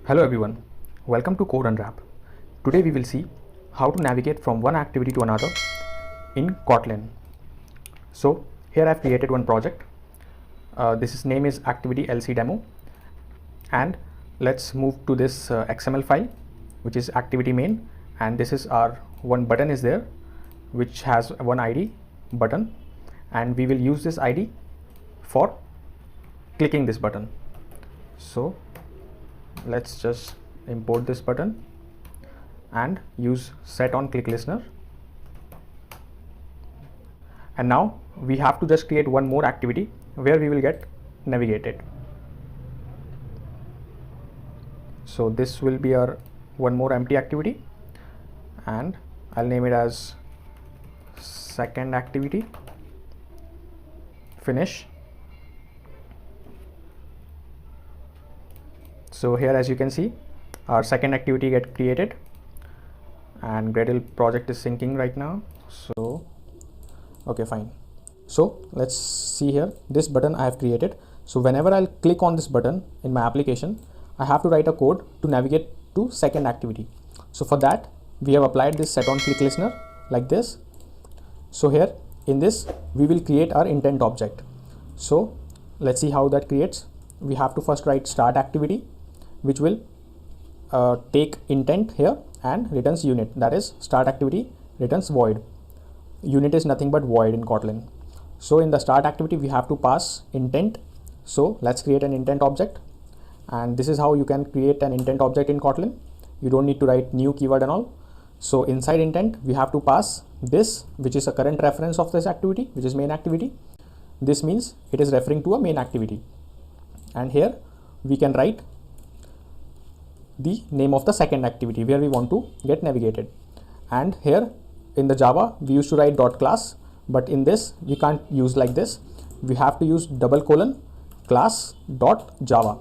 Hello everyone, welcome to Code Unwrap. Today we will see how to navigate from one activity to another in Kotlin. So here I have created one project. This name is activity LC demo, and let's move to this XML file which is activity main, and this is our one button is there which has one ID button, and we will use this ID for clicking this button. So let's just import this button and use set on click listener, and now we have to just create one more activity where we will get navigated. So this will be our one more empty activity, and I'll name it as second activity. Finish. So here, as you can see, our second activity get created, and Gradle project is syncing right now. So okay, fine. So let's see here, this button I have created. So whenever I'll click on this button in my application, I have to write a code to navigate to second activity. So for that, we have applied this set on click listener like this. So here in this, we will create our intent object. So let's see how that creates. We have to first write start activity, which will take intent here and returns unit, that is start activity returns void. Unit is nothing but void in Kotlin. So in the start activity we have to pass intent. So let's create an intent object, and this is how you can create an intent object in Kotlin. You don't need to write new keyword and all. So inside intent we have to pass this, which is a current reference of this activity, which is main activity. This means it is referring to a main activity, and here we can write the name of the second activity where we want to get navigated. And here in the Java we used to write dot class, but in this we can't use like this. We have to use double colon class dot Java.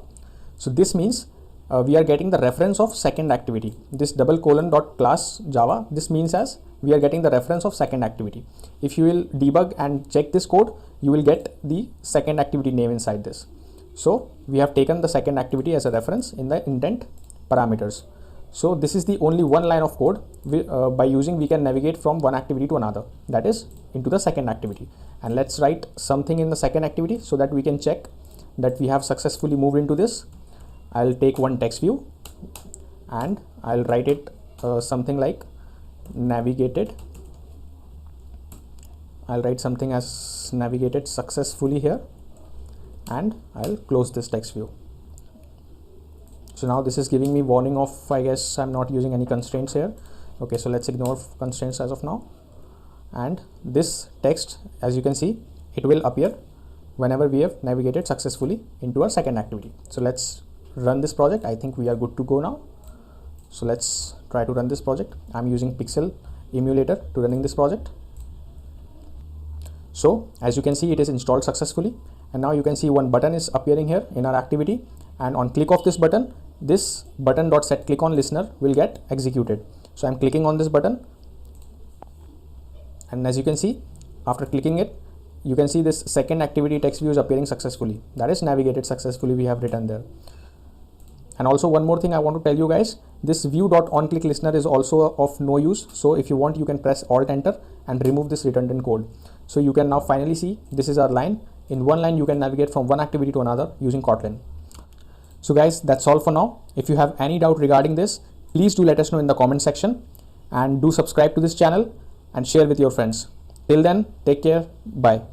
So this means we are getting the reference of second activity. This double colon dot class Java, this means as we are getting the reference of second activity. If you will debug and check this code, you will get the second activity name inside this. So we have taken the second activity as a reference in the intent parameters. So this is the only one line of code by using we can navigate from one activity to another, that is into the second activity. And let's write something in the second activity so that we can check that we have successfully moved into this. I'll take one text view and I'll write it something like navigated. I'll write something as navigated successfully here, and I'll close this text view. So now this is giving me warning of, I guess I'm not using any constraints here. Okay, so let's ignore constraints as of now. And this text, as you can see, it will appear whenever we have navigated successfully into our second activity. So let's run this project. I think we are good to go now. So let's try to run this project. I'm using Pixel emulator to running this project. So as you can see, it is installed successfully, and now you can see one button is appearing here in our activity, and on click of this button dot set click on listener will get executed. So I'm clicking on this button, and as you can see, after clicking it, you can see this second activity text view is appearing successfully, that is navigated successfully, we have written there. And also one more thing I want to tell you guys, this view dot on click listener is also of no use. So if you want, you can press alt enter and remove this redundant code. So you can now finally see this is our line. In one line you can navigate from one activity to another using Kotlin. So guys, that's all for now. If you have any doubt regarding this, please do let us know in the comment section, and do subscribe to this channel and share with your friends. Till then, take care. Bye.